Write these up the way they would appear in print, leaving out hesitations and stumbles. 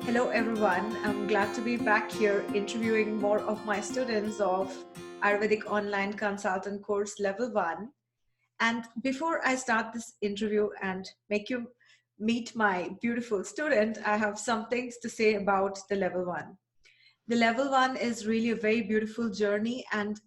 Hello, everyone. I'm glad to be back here interviewing more of my students of Ayurvedic Online Consultant Course Level 1. And before I start this interview and make you meet my beautiful student, I have some things to say about the Level 1. The Level 1 is really a very beautiful journey, and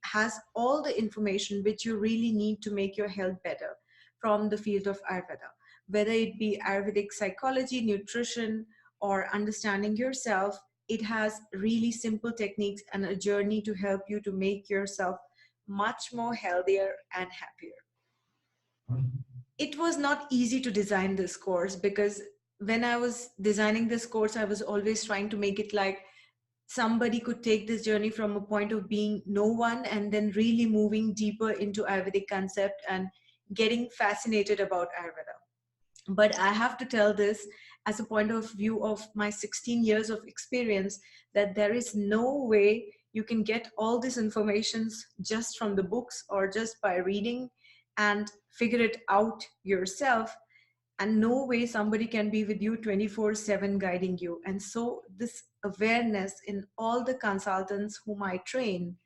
has all the information which you really need to make your health better from the field of Ayurveda, whether it be Ayurvedic psychology, nutrition, or understanding yourself. It has really simple techniques and a journey to help you to make yourself much more healthier and happier. It was not easy to design this course because when I was designing this course, I was always trying to make it like somebody could take this journey from a point of being no one and then really moving deeper into Ayurvedic concept and getting fascinated about Ayurveda. But I have to tell this as a point of view of my 16 years of experience, that there is no way you can get all these informations just from the books or just by reading and figure it out yourself, and no way somebody can be with you 24/7 guiding you. And so this awareness in all the consultants whom I train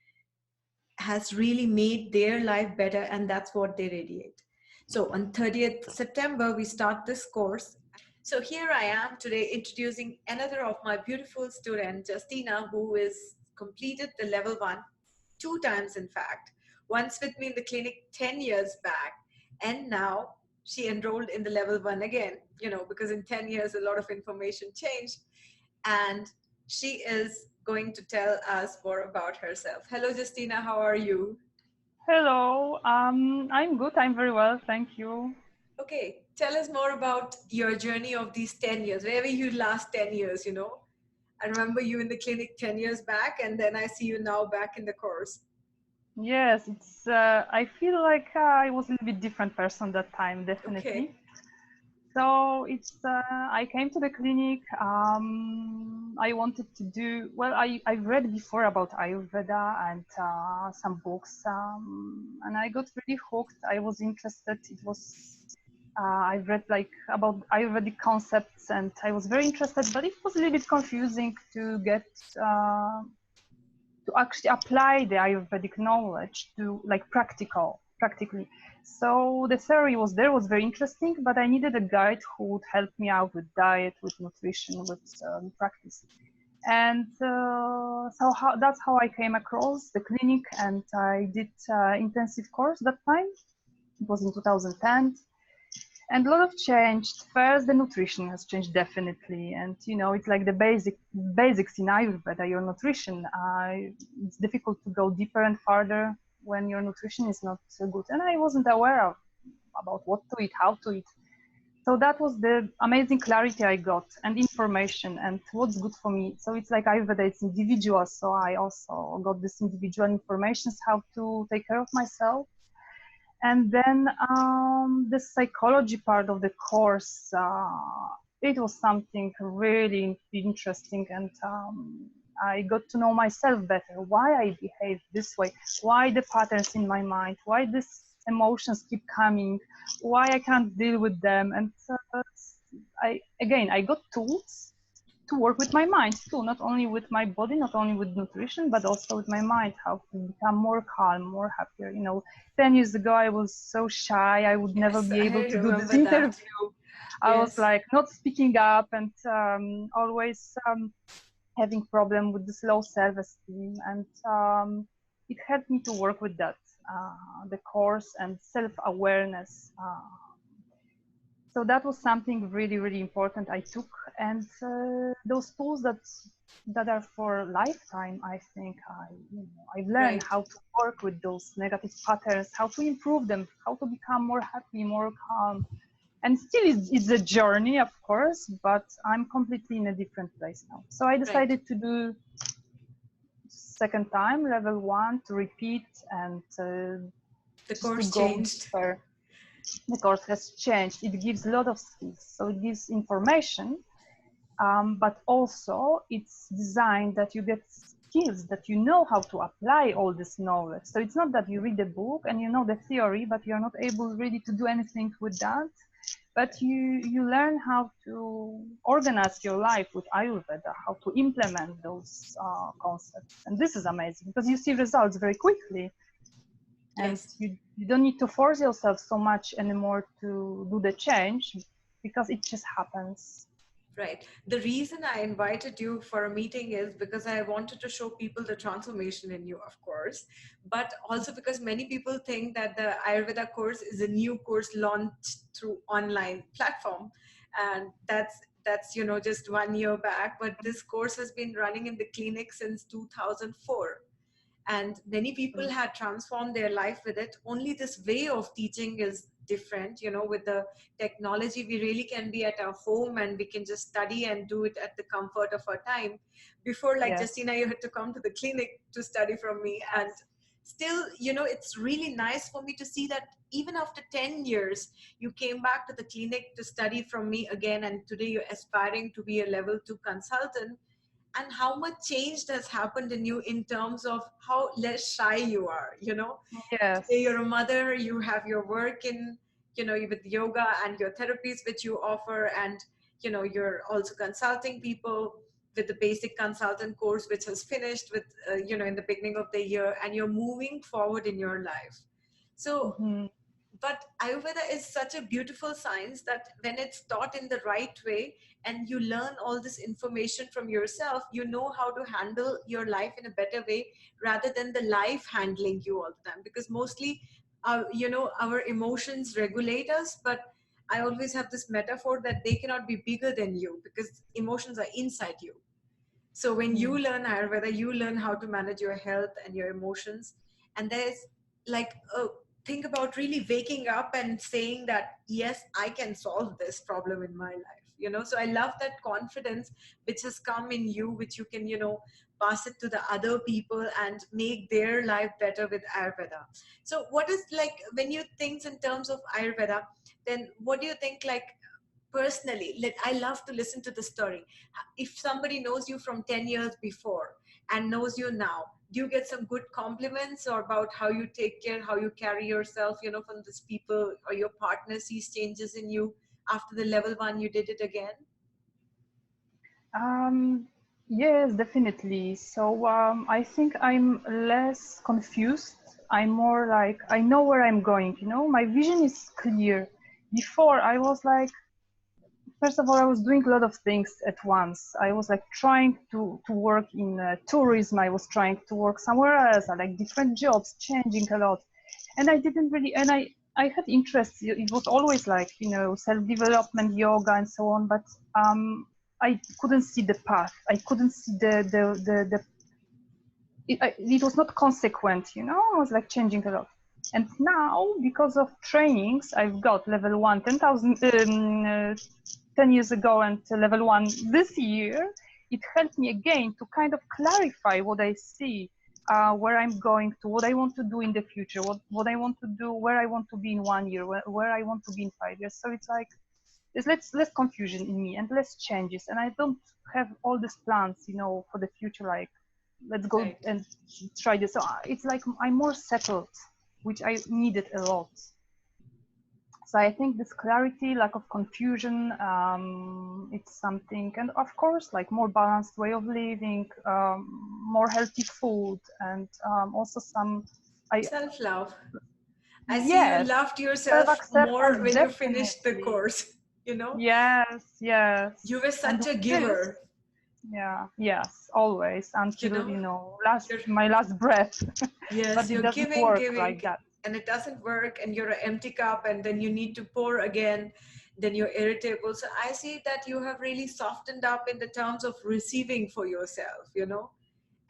has really made their life better, and that's what they radiate. So on 30th September, we start this course. So here I am today introducing another of my beautiful student, Justyna, who has completed the level 1 two times, in fact. Once with me in the clinic 10 years back, and now she enrolled in the level 1 again, because in 10 years, a lot of information changed. And she is going to tell us more about herself. Hello, Justyna, how are you? Hello, I'm good. I'm very well, thank you. Okay, tell us more about your journey of these 10 years. Where were you last 10 years, I remember you in the clinic 10 years back, and then I see you now back in the course. Yes, it's. I feel like I was a little bit different person that time, Okay. definitely. So it's. I came to the clinic. I wanted to do well. I read before about Ayurveda and some books, and I got really hooked. I was interested. It was. I read like about Ayurvedic concepts, and I was very interested. But it was a little bit confusing to get. To actually apply the Ayurvedic knowledge to like practically. So the theory was there, was very interesting, but I needed a guide who would help me out with diet, with nutrition, with practice. And that's how I came across the clinic, and I did intensive course that time. It was in 2010. And a lot of changed. First, the nutrition has changed definitely, and it's like the basics in Ayurveda. Your nutrition, it's difficult to go deeper and farther when your nutrition is not so good. And I wasn't aware of about what to eat, how to eat. So that was the amazing clarity I got, and information, and what's good for me. So it's like Ayurveda, it's individual. So I also got this individual information, how to take care of myself. And then the psychology part of the course, it was something really interesting, and I got to know myself better, why I behave this way, why the patterns in my mind, why these emotions keep coming, why I can't deal with them. And I got tools to work with my mind too, not only with my body, not only with nutrition, but also with my mind, how to become more calm, more happier. 10 years ago, I was so shy. I would never Yes, be able I to do this remember that. interview. I was Yes. like not speaking up, and always having problem with this low self-esteem. And it helped me to work with that, the course and self-awareness. So that was something really, really important I took. And those tools that are for lifetime, I think I've learned Right. how to work with those negative patterns, how to improve them, how to become more happy, more calm. And still it's a journey, of course, but I'm completely in a different place now. So I Right. decided to do second time, level 1, to repeat and The just to course go changed. deeper. The course has changed. It gives a lot of skills. So it gives information, but also it's designed that you get skills, that you know how to apply all this knowledge. So it's not that you read a book and you know the theory, but you're not able really to do anything with that. but you learn how to organize your life with Ayurveda, how to implement those concepts, and this is amazing because you see results very quickly, and Yes. you don't need to force yourself so much anymore to do the change because it just happens. Right. The reason I invited you for a meeting is because I wanted to show people the transformation in you, of course, but also because many people think that the Ayurveda course is a new course launched through online platform, and that's just 1 year back. But this course has been running in the clinic since 2004, and many people had transformed their life with it. Only this way of teaching is different. With the technology, we really can be at our home and we can just study and do it at the comfort of our time. Before, like Yes. Justina, you had to come to the clinic to study from me. And Yes. still, it's really nice for me to see that even after 10 years you came back to the clinic to study from me again, and today you're aspiring to be a level 2 consultant, and how much change has happened in you in terms of how less shy you are. Today you're Yes. a mother, you have your work in, with yoga and your therapies which you offer, and you're also consulting people with the basic consultant course which has finished with in the beginning of the year, and you're moving forward in your life. So, Hmm. but Ayurveda is such a beautiful science that when it's taught in the right way and you learn all this information from yourself, you know how to handle your life in a better way rather than the life handling you all the time. Because mostly, our emotions regulate us, but I always have this metaphor that they cannot be bigger than you because emotions are inside you. So when you Hmm. learn Ayurveda, you learn how to manage your health and your emotions. And there's like a think about really waking up and saying that, yes, I can solve this problem in my life. So I love that confidence which has come in you, which you can, pass it to the other people and make their life better with Ayurveda. So what is like when you think in terms of Ayurveda, then what do you think like personally? I love to listen to the story. If somebody knows you from 10 years before and knows you now, do you get some good compliments or about how you take care, how you carry yourself, from these people, or your partner sees changes in you after the level 1 you did it again? Um, yes, definitely. So I think I'm less confused. I'm more like I know where I'm going. My vision is clear. Before I was like, first of all, I was doing a lot of things at once. I was like trying to work in tourism. I was trying to work somewhere else. I like different jobs, changing a lot, and I didn't really. And I had interests. It was always like self-development, yoga, and so on. But I couldn't see the path. I couldn't see the it was not consequent. I was like changing a lot. And now, because of trainings, I've got level 1, 10,000 10 years ago, and level 1 this year. It helped me again to kind of clarify what I see, where I'm going to, what I want to do in the future, what I want to do, where I want to be in 1 year, where I want to be in 5 years. So it's like there's less confusion in me and less changes. And I don't have all these plans, for the future, like let's go Right. and try this. So it's like I'm more settled, which I needed a lot. So I think this clarity, lack of confusion, it's something, and of course, like more balanced way of living, more healthy food, and also some, I Self-love. I see you yes, loved yourself more self-acceptance when you finished the definitely. course. Yes, yes, You were and such a with this, giver. yeah, yes, always you until know last you're my last breath. But Yes, it you're doesn't giving, work giving, like that. and it doesn't work, and you're an empty cup, and then you need to pour again, then you're irritable. So I see that you have really softened up in the terms of receiving for yourself,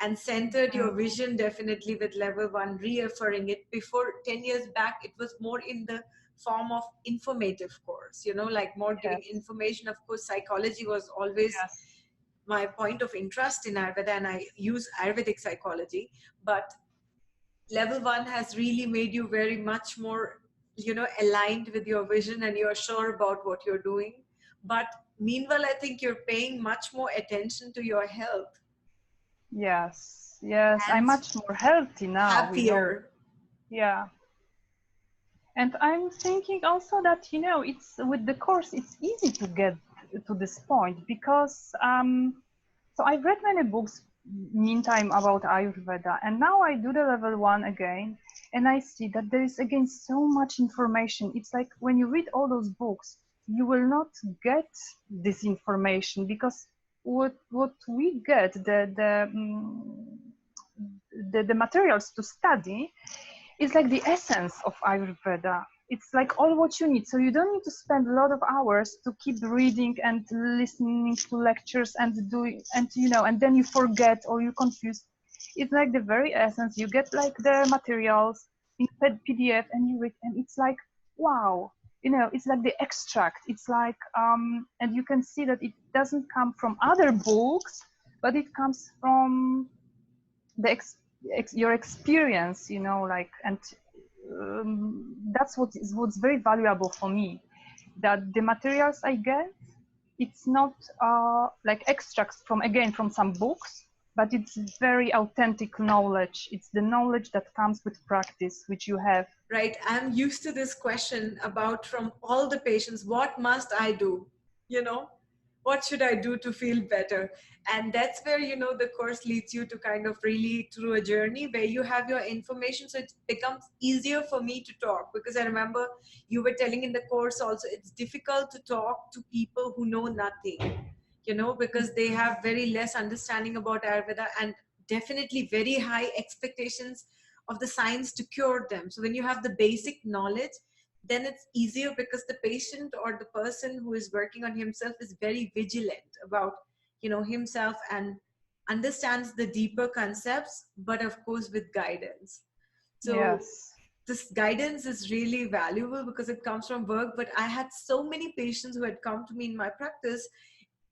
and centered your Mm, vision definitely with level 1, reaffirming it. Before 10 years back, it was more in the form of informative course, like more giving yes, information. Of course, psychology was always yes, my point of interest in Ayurveda, and I use Ayurvedic psychology. But level 1 has really made you very much more aligned with your vision, and you're sure about what you're doing. But meanwhile, I think you're paying much more attention to your health yes, yes. I'm and much more healthy now. happier. Yeah. And I'm thinking also that, it's with the course, it's easy to get to this point because, so I've read many books meantime about Ayurveda, and now I do the level 1 again, and I see that there is again so much information. It's like when you read all those books, you will not get this information because what we get, the materials to study is like the essence of Ayurveda. It's like all what you need. So you don't need to spend a lot of hours to keep reading and listening to lectures and doing, and then you forget or you're confused. It's like the very essence. You get like the materials in PDF and you read, and it's like, wow, it's like the extract. It's like, and you can see that it doesn't come from other books, but it comes from your experience, like, and that's what's very valuable for me, that the materials I get, it's not like extracts from some books, but it's very authentic knowledge. It's the knowledge that comes with practice, which you have. Right. I'm used to this question about from all the patients, what must I do? What should I do to feel better? And that's where, the course leads you to kind of really through a journey where you have your information. So it becomes easier for me to talk, because I remember you were telling in the course also, it's difficult to talk to people who know nothing, because they have very less understanding about Ayurveda and definitely very high expectations of the science to cure them. So when you have the basic knowledge, then it's easier because the patient or the person who is working on himself is very vigilant about, himself and understands the deeper concepts, but of course with guidance. So Yes. this guidance is really valuable because it comes from work. But I had so many patients who had come to me in my practice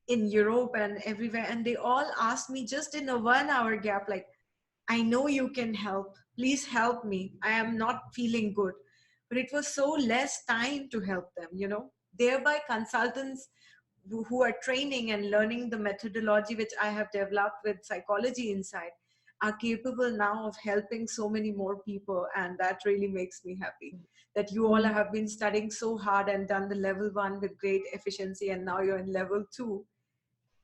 in Europe and everywhere, and they all asked me just in a 1 hour gap, like, I know you can help. Please help me. I am not feeling good. But it was so less time to help them, Thereby, consultants who are training and learning the methodology which I have developed with psychology inside are capable now of helping so many more people. And that really makes me happy that you all have been studying so hard and done the level 1 with great efficiency. And now you're in level 2,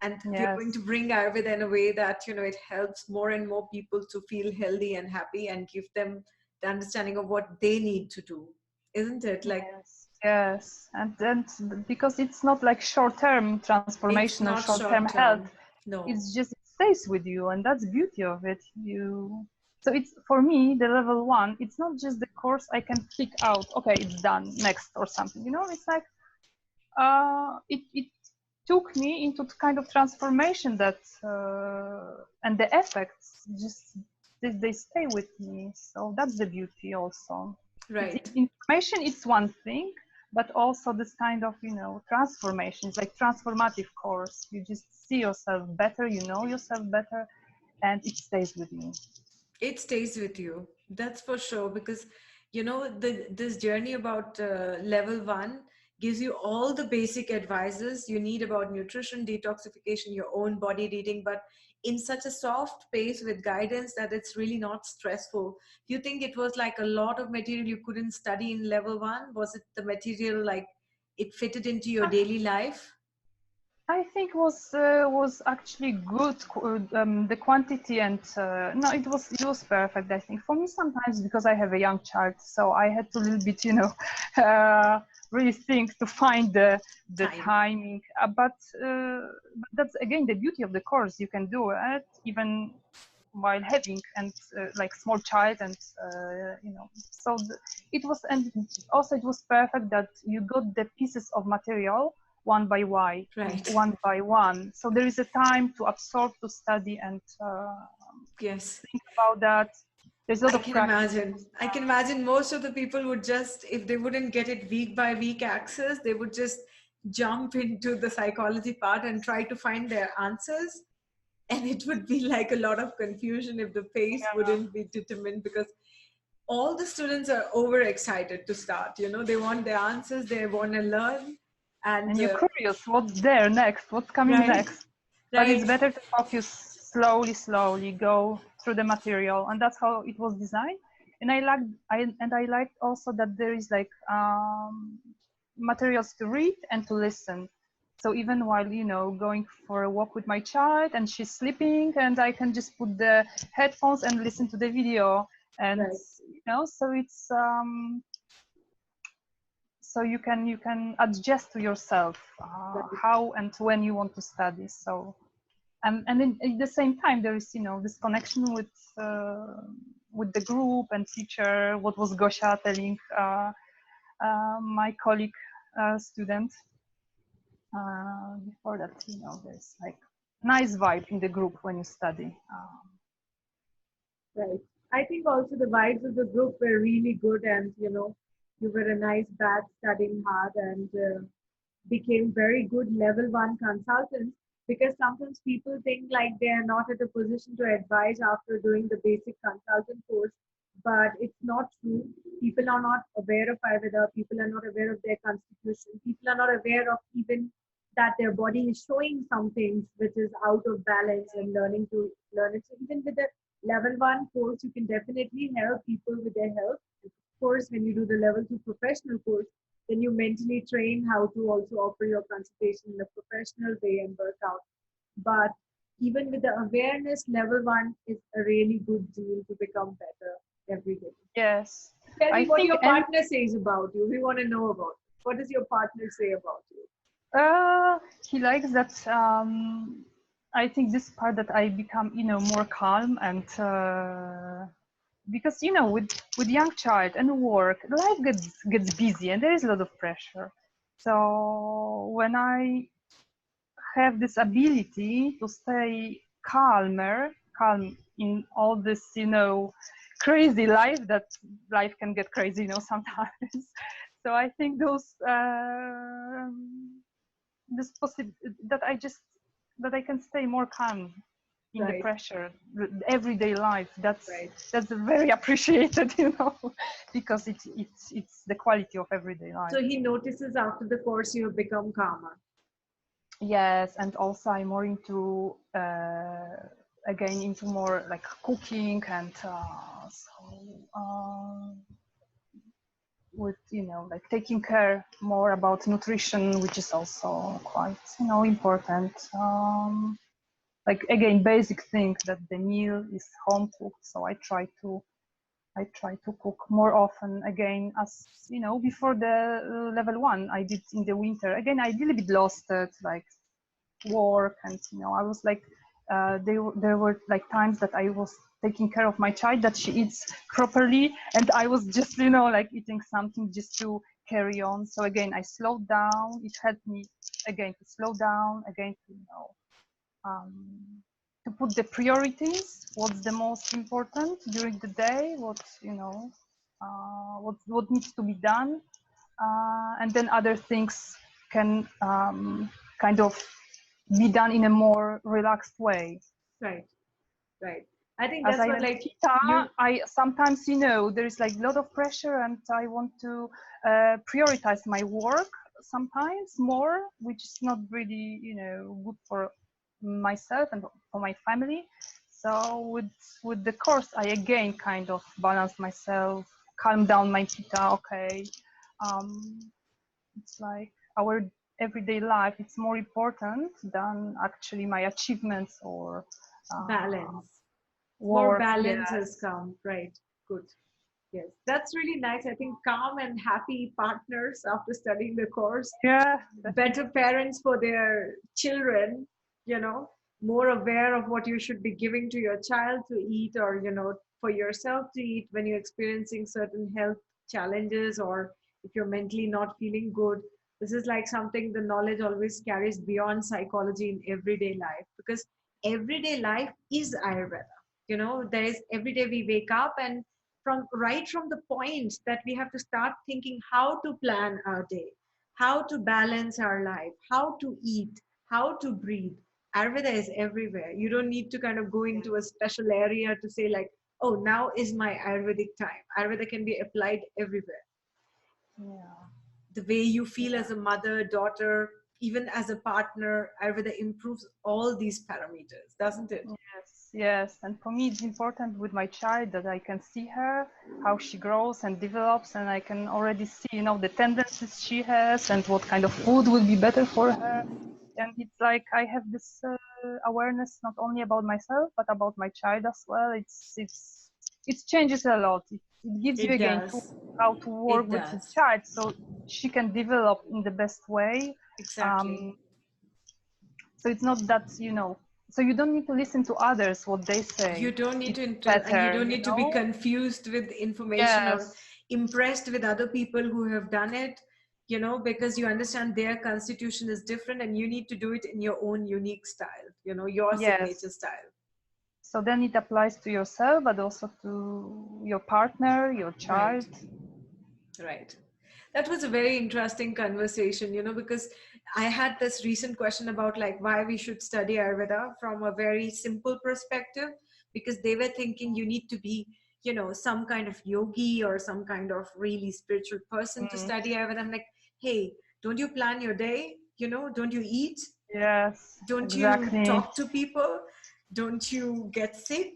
and we're going to Yes. bring Ayurveda in a way that it helps more and more people to feel healthy and happy and give them the understanding of what they need to do, isn't it? Like, Yes. Yes. And because it's not like short-term it's transformation or not short-term short health, term. No. it's just, it stays with you, and that's the beauty of it. So it's, for me, the level 1, it's not just the course I can click out, okay, it's done, next, or something. It's like, it took me into kind of transformation that, and the effects just, they stay with me. So that's the beauty also. Right. Information is one thing, but also this kind of, transformation. It's like transformative course. You just see yourself better, you know yourself better, and it stays with me. It stays with you, that's for sure, because this journey about level 1 gives you all the basic advices you need about nutrition, detoxification, your own body reading, but in such a soft pace with guidance that it's really not stressful. Do you think it was like a lot of material you couldn't study in level 1? Was it the material, like, it fitted into your daily life? I think was actually good, the quantity, and no, it was perfect. I think for me sometimes, because I have a young child, so I had to a little bit, really think to find the timing. But that's again the beauty of the course. You can do it even while having and like small child, and so it was, and also it was perfect that you got the pieces of material one by one, Right. one by one. So there is a time to absorb, to study, and Yes. think about that. There's a lot I of can practice. imagine. I can imagine most of the people would just, if they wouldn't get it week by week access, they would just jump into the psychology part and try to find their answers. And it would be like a lot of confusion if the pace Yeah. wouldn't be determined, because all the students are overexcited to start. They want their answers, they want to learn. And And you're curious what's there next, what's coming right, next. But it's right. better to focus slowly, go through the material. And that's how it was designed. And I liked also that there is like materials to read and to listen. So even while, you know, going for a walk with my child and she's sleeping, and I can just put the headphones and listen to the video, and Right. you know, so it's so you can adjust to yourself Right. how and when you want to study. So and at the same time there is, you know, this connection with the group and teacher. What was Gosia telling my colleague student before that, you know, there's like nice vibe in the group when you study. Right. I think also the vibes of the group were really good, and you were a nice batch studying hard, and became very good level one consultants, because sometimes people think like they are not at a position to advise after doing the basic consultant course, but it's not true. People are not aware of Ayurveda, people are not aware of their constitution, people are not aware of even that their body is showing some things which is out of balance, and learning to learn it. So even with the level one course, you can definitely help people with their health. Of course, when you do the level two professional course, then you mentally train how to also offer your consultation in a professional way and work out. But even with the awareness, level one is a really good deal to become better every day. Yes, Tell I me what think, your and partner says about you. We want to know about it. What does your partner say about you? he likes that. I think this part that I become, you know, more calm, and because, you know, with young child and work, life gets busy and there is a lot of pressure. So when I have this ability to stay calm in all this, you know, crazy life, that life can get crazy, you know, sometimes. So I think those this possible that I can stay more calm in the Right, pressure, the everyday life. right. That's very appreciated, you know, because it's the quality of everyday life. So he notices after the course you have become calmer. Yes, and also I'm more into again into more like cooking, and with, you know, like taking care more about nutrition, which is also quite, you know, important. Like again, basic thing that the meal is home cooked, so I try to cook more often. Again, as you know, before the level one, I did in the winter. Again, I did a bit lost at like work, and you know, I was like, there were like times that I was taking care of my child, that she eats properly, and I was just, you know, like eating something just to carry on. So again, I slowed down. It helped me again to slow down, again to, you know, to put the priorities, what's the most important during the day, what, you know, what needs to be done, and then other things can kind of be done in a more relaxed way. Right, right. I think As that's I what am like Pita, you. I sometimes, you know, there is like a lot of pressure, and I want to prioritize my work sometimes more, which is not really, you know, good for myself and for my family. So with the course, I again kind of balance myself, calm down my Pita. Okay, um, it's like our everyday life. It's more important than actually my achievements or Balance. More work. balance has Yes. come. Right. Good. Yes. That's really nice. I think calm and happy partners after studying the course, Yeah, better definitely. parents for their children, more aware of what you should be giving to your child to eat, or, for yourself to eat when you're experiencing certain health challenges, or if you're mentally not feeling good. This is like something the knowledge always carries beyond psychology in everyday life, because everyday life is Ayurveda. There is every day we wake up, and from the point that we have to start thinking how to plan our day, how to balance our life, how to eat, how to breathe. Ayurveda is everywhere. You don't need to kind of go into a special area to say, like, oh, now is my Ayurvedic time. Ayurveda can be applied everywhere. Yeah, The way you feel yeah. as a mother, daughter, even as a partner, Ayurveda improves all these parameters, doesn't it? Yes, yes. And for me, it's important with my child that I can see her, how she grows and develops, and I can already see, the tendencies she has and what kind of food will be better for her. And it's like I have this awareness not only about myself but about my child as well. It changes a lot. It gives you It again to does. how to work It with the does. child so she can develop in the best way. Exactly. Um, so it's not that, so you don't need to listen to others, what they You say. don't need It's to, and you better, don't need to be confused with information or Yes, impressed with other people who have done it, because you understand their constitution is different and you need to do it in your own unique style, your signature yes. style. So then it applies to yourself, but also to your partner, your Right. child. Right. That was a very interesting conversation, because I had this recent question about like why we should study Ayurveda from a very simple perspective, because they were thinking you need to be, some kind of yogi or some kind of really spiritual person to Mm, study Ayurveda. I'm like, hey, don't you plan your day? Don't you eat? yes, Don't you exactly. talk to people? Don't you get sick?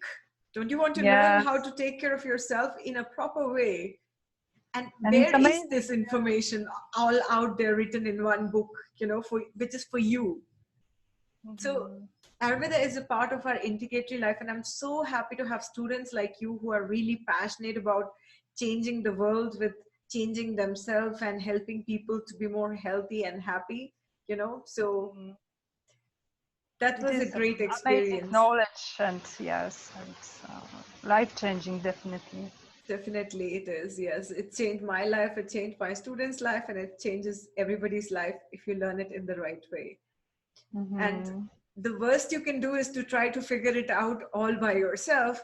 Don't you want to learn how Yes. to take care of yourself in a proper way? And And it's where is amazing. this information all out there written in one book, which is for you? So Mhm. Ayurveda is a part of our integratory life, and I'm so happy to have students like you who are really passionate about changing the world with changing themselves and helping people to be more healthy and happy. So Mhm. that It was a is great amazing experience. knowledge, and yes, and life changing, definitely. Definitely it is. Yes, it changed my life, it changed my students' life, and it changes everybody's life if you learn it in the right way. And Hmm. the worst you can do is to try to figure it out all by yourself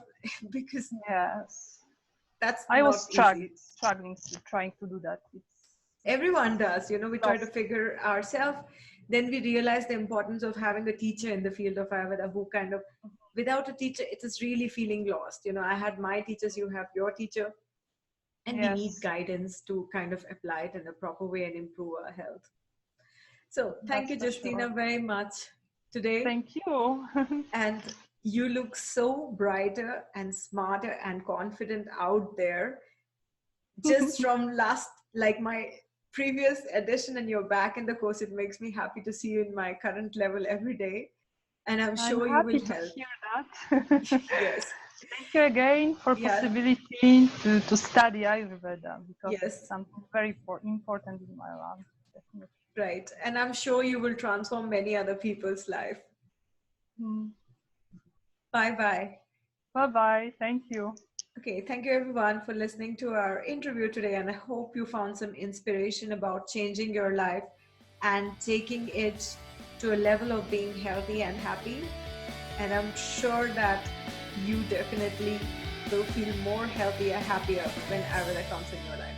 because Yes. that's I was not easy. struggling trying to do that. It's Everyone does, we try to lost. figure ourselves. Then we realize the importance of having a teacher in the field of Ayurveda who kind of, without a teacher, it is really feeling lost. I had my teachers, you have your teacher, and we need Yes, guidance to kind of apply it in a proper way and improve our health. So thank that's you, for sure. Justyna, very much today. Thank you. And you look so brighter and smarter and confident out there just from last, like my previous edition, and you're back in the course. It makes me happy to see you in my current level every day, and I'm I'm sure you happy will to help. hear that. Yes. Thank you again for Yeah. possibility to study Ayurveda because it's Yes. something very important in my life. Definitely. Right, and I'm sure you will transform many other people's life. Mm. Bye bye. Bye bye. Thank you. Okay, thank you everyone for listening to our interview today, and I hope you found some inspiration about changing your life and taking it to a level of being healthy and happy. And I'm sure that you definitely will feel more healthy and happier when Ayurveda comes in your life.